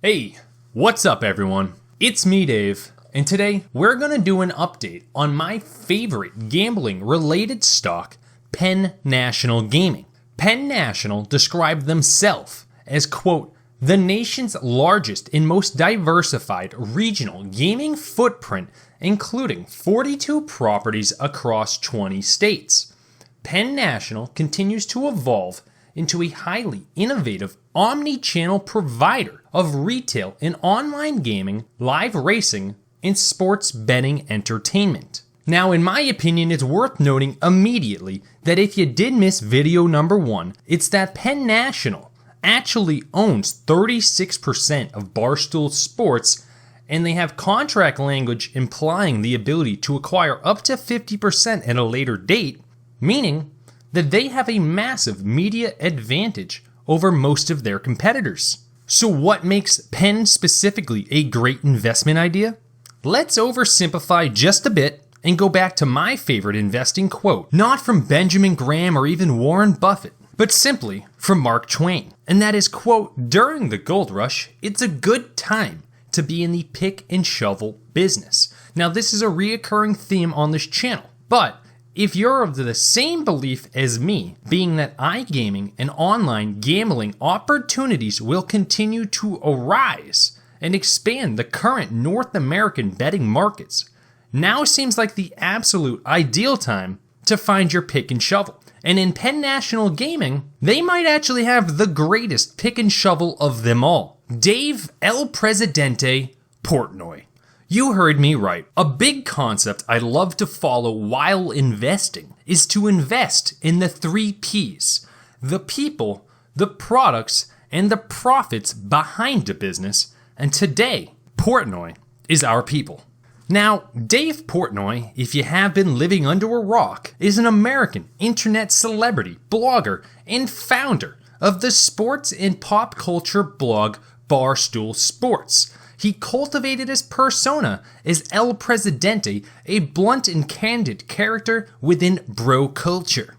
Hey, what's up everyone? It's me, Dave, and today we're gonna do an update on my favorite gambling related stock, Penn National Gaming. Penn National described themselves as, quote, the nation's largest and most diversified regional gaming footprint, including 42 properties across 20 states. Penn National continues to evolve into a highly innovative omni-channel provider of retail and online gaming, live racing, and sports betting entertainment. Now, in my opinion, it's worth noting immediately that if you did miss video number 1, it's that Penn National actually owns 36% of Barstool Sports, and they have contract language implying the ability to acquire up to 50% at a later date, meaning that they have a massive media advantage over most of their competitors. So what makes Penn specifically a great investment idea? Let's oversimplify just a bit and go back to my favorite investing quote, not from Benjamin Graham or even Warren Buffett, but simply from Mark Twain. And that is, quote, during the gold rush, it's a good time to be in the pick and shovel business. Now, this is a reoccurring theme on this channel, but if you're of the same belief as me, being that iGaming and online gambling opportunities will continue to arise and expand the current North American betting markets, now seems like the absolute ideal time to find your pick and shovel. And in Penn National Gaming, they might actually have the greatest pick and shovel of them all, Dave El Presidente Portnoy. You heard me right. A big concept I love to follow while investing is to invest in the 3 Ps: the people, the products, and the profits behind a business. And today, Portnoy is our people. Now, Dave Portnoy, if you have been living under a rock, is an American internet celebrity, blogger, and founder of the sports and pop culture blog Barstool Sports. He cultivated his persona as El Presidente, a blunt and candid character within bro culture.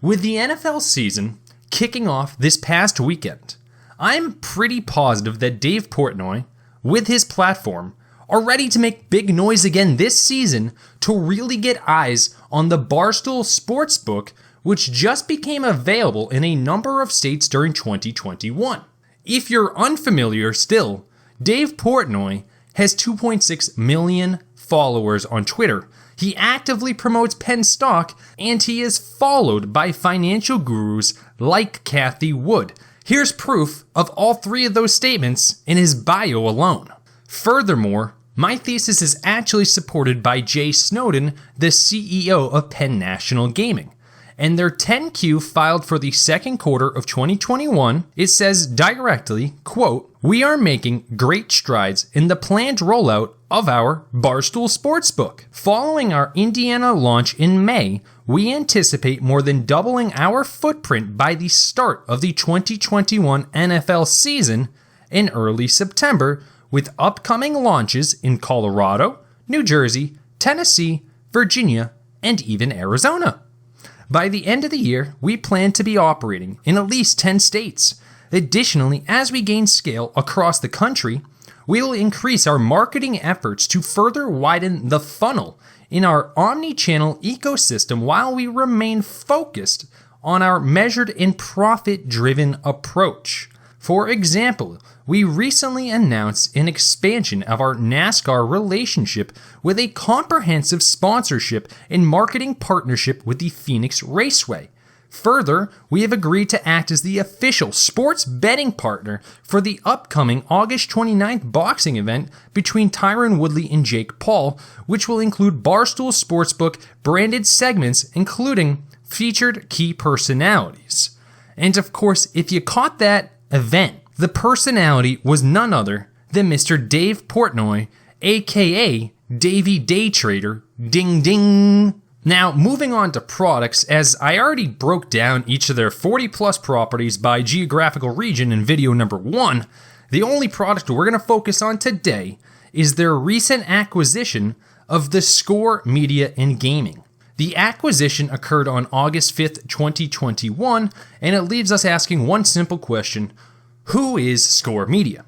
With the NFL season kicking off this past weekend, I'm pretty positive that Dave Portnoy, with his platform, are ready to make big noise again this season to really get eyes on the Barstool Sportsbook, which just became available in a number of states during 2021. If you're unfamiliar still, Dave Portnoy has 2.6 million followers on Twitter. He actively promotes Penn stock, and he is followed by financial gurus like Cathie Wood. Here's proof of all 3 of those statements in his bio alone. Furthermore, my thesis is actually supported by Jay Snowden, the CEO of Penn National Gaming. And their 10Q filed for the second quarter of 2021, it says directly, quote, we are making great strides in the planned rollout of our Barstool Sportsbook. Following our Indiana launch in May, we anticipate more than doubling our footprint by the start of the 2021 NFL season in early September, with upcoming launches in Colorado, New Jersey, Tennessee, Virginia, and even Arizona. By the end of the year, we plan to be operating in at least 10 states. Additionally, as we gain scale across the country, we will increase our marketing efforts to further widen the funnel in our omni-channel ecosystem while we remain focused on our measured and profit-driven approach. For example, we recently announced an expansion of our NASCAR relationship with a comprehensive sponsorship and marketing partnership with the Phoenix Raceway. Further, we have agreed to act as the official sports betting partner for the upcoming August 29th boxing event between Tyron Woodley and Jake Paul, which will include Barstool Sportsbook branded segments, including featured key personalities. And of course, if you caught that event, the personality was none other than Mr. Dave Portnoy, aka Davey Day Trader, ding ding. Now, moving on to products, as I already broke down each of their 40 plus properties by geographical region in video number 1, the only product we're going to focus on today is their recent acquisition of the Score Media and Gaming. The acquisition occurred on August 5th, 2021, and it leaves us asking one simple question: who is Score Media?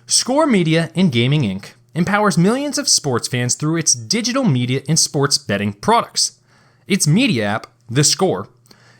Score Media and Gaming Inc. empowers millions of sports fans through its digital media and sports betting products. Its media app, The Score,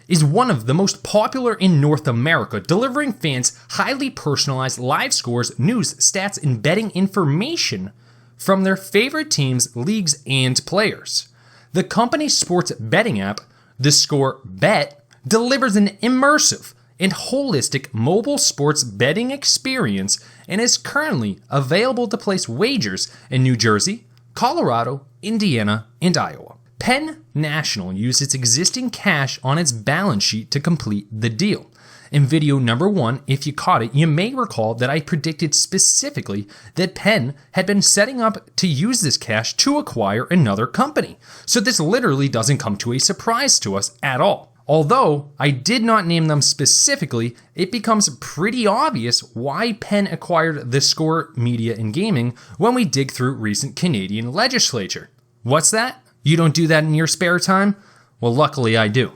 is one of the most popular in North America, delivering fans highly personalized live scores, news, stats, and betting information from their favorite teams, leagues, and players. The company's sports betting app, The Score Bet, delivers an immersive and holistic mobile sports betting experience and is currently available to place wagers in New Jersey, Colorado, Indiana, and Iowa. Penn National used its existing cash on its balance sheet to complete the deal. In video number 1, if you caught it, you may recall that I predicted specifically that Penn had been setting up to use this cash to acquire another company. So this literally doesn't come to a surprise to us at all. Although I did not name them specifically, it becomes pretty obvious why Penn acquired the Score Media and Gaming when we dig through recent Canadian legislature. What's that? You don't do that in your spare time? Well, luckily I do.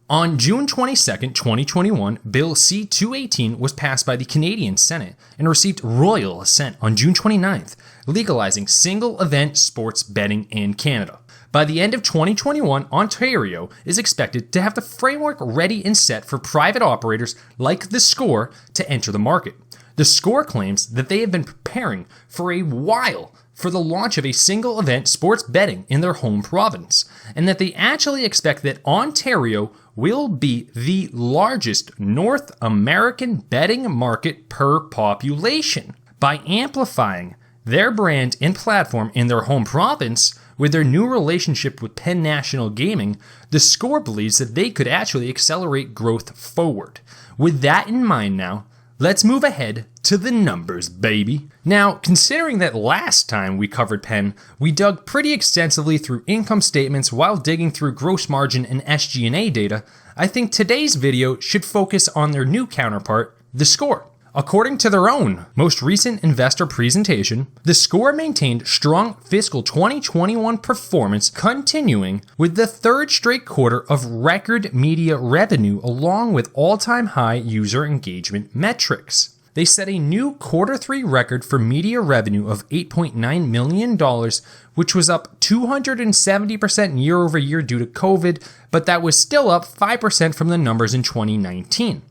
On June 22, 2021, Bill C-218 was passed by the Canadian Senate and received royal assent on June 29th, legalizing single-event sports betting in Canada. By the end of 2021, Ontario is expected to have the framework ready and set for private operators like The Score to enter the market. The Score claims that they have been preparing for a while for the launch of a single-event sports betting in their home province, and that they actually expect that Ontario will be the largest North American betting market per population. By amplifying their brand and platform in their home province with their new relationship with Penn National Gaming, The Score believes that they could actually accelerate growth forward. With that in mind now, let's move ahead to the numbers, baby. Now, considering that last time we covered Penn, we dug pretty extensively through income statements while digging through gross margin and SG&A data, I think today's video should focus on their new counterpart, The Score. According to their own most recent investor presentation, The Score maintained strong fiscal 2021 performance, continuing with the third straight quarter of record media revenue along with all-time high user engagement metrics. They set a new Q3 record for media revenue of $8.9 million, which was up 270% year over year due to COVID, but that was still up 5% from the numbers in 2019.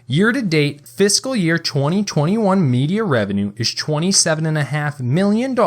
Year-to-date, fiscal year 2021 media revenue is $27.5 million,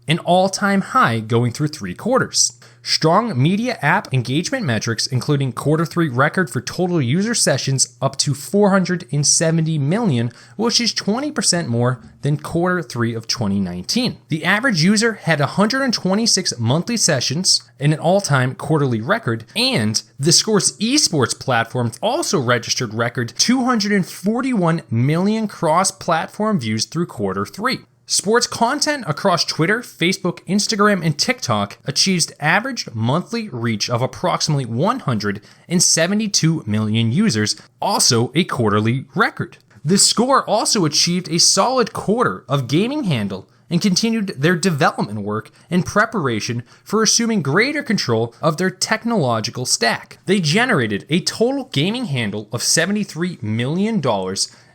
an all-time high going through 3 quarters. Strong media app engagement metrics, including Q3 record for total user sessions up to 470 million, which is 20% more than Q3 of 2019. The average user had 126 monthly sessions, an all-time quarterly record, and The Score's esports platform also registered record 241 million cross-platform views through Q3. Sports content across Twitter, Facebook, Instagram, and TikTok achieves average monthly reach of approximately 172 million users, also a quarterly record. The Score also achieved a solid quarter of gaming handle and continued their development work in preparation for assuming greater control of their technological stack. They generated a total gaming handle of $73 million,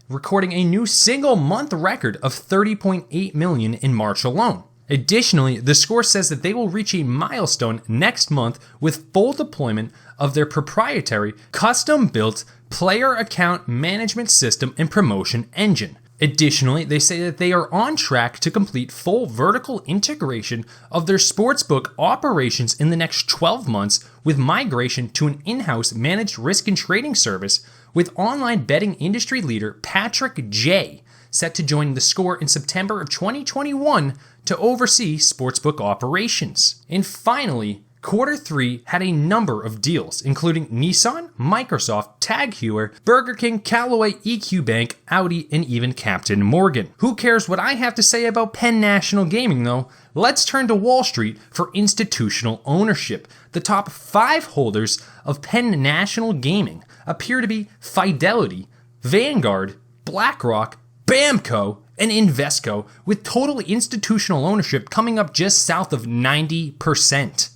recording a new single-month record of $30.8 million in March alone. Additionally, The Score says that they will reach a milestone next month with full deployment of their proprietary, custom-built player account management system and promotion engine. Additionally, they say that they are on track to complete full vertical integration of their sportsbook operations in the next 12 months with migration to an in-house managed risk and trading service, with online betting industry leader Patrick J. set to join The Score in September of 2021 to oversee sportsbook operations. And finally, Q3 had a number of deals, including Nissan, Microsoft, Tag Heuer, Burger King, Callaway, EQ Bank, Audi, and even Captain Morgan. Who cares what I have to say about Penn National Gaming, though? Let's turn to Wall Street for institutional ownership. The top 5 holders of Penn National Gaming appear to be Fidelity, Vanguard, BlackRock, Bamco, and Invesco, with total institutional ownership coming up just south of 90%.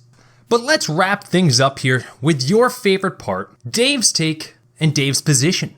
But let's wrap things up here with your favorite part, Dave's take and Dave's position.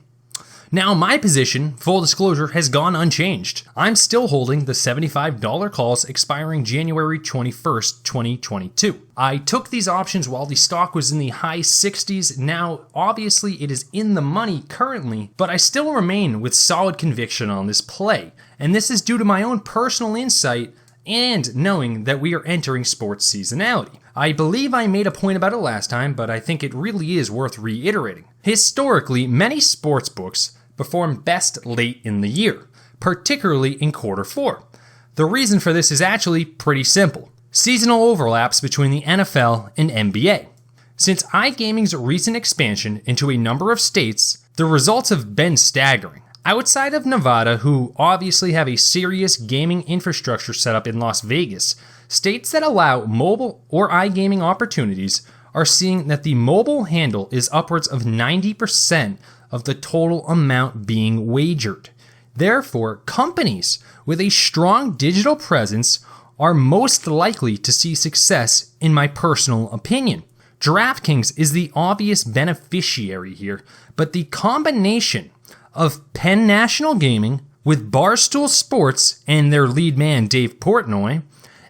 Now, my position, full disclosure, has gone unchanged. I'm still holding the $75 calls expiring January 21st, 2022. I took these options while the stock was in the high 60s. Now, obviously, it is in the money currently, but I still remain with solid conviction on this play. And this is due to my own personal insight and knowing that we are entering sports seasonality. I believe I made a point about it last time, but I think it really is worth reiterating. Historically, many sports books perform best late in the year, particularly in quarter 4. The reason for this is actually pretty simple. Seasonal overlaps between the NFL and NBA. Since iGaming's recent expansion into a number of states, the results have been staggering. Outside of Nevada, who obviously have a serious gaming infrastructure set up in Las Vegas, states that allow mobile or iGaming opportunities are seeing that the mobile handle is upwards of 90% of the total amount being wagered. Therefore, companies with a strong digital presence are most likely to see success, in my personal opinion. DraftKings is the obvious beneficiary here, but the combination of Penn National Gaming with Barstool Sports and their lead man Dave Portnoy,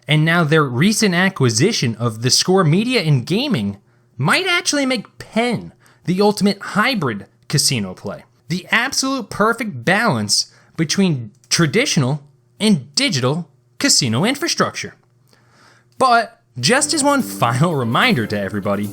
and now their recent acquisition of the Score Media and Gaming, might actually make Penn the ultimate hybrid casino play. The absolute perfect balance between traditional and digital casino infrastructure. But just as one final reminder to everybody,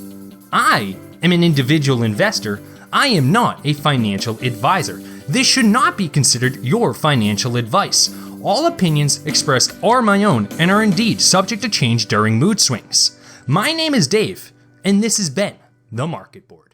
I am an individual investor. I am not a financial advisor. This should not be considered your financial advice. All opinions expressed are my own and are indeed subject to change during mood swings. My name is Dave, and this has been The Market Board.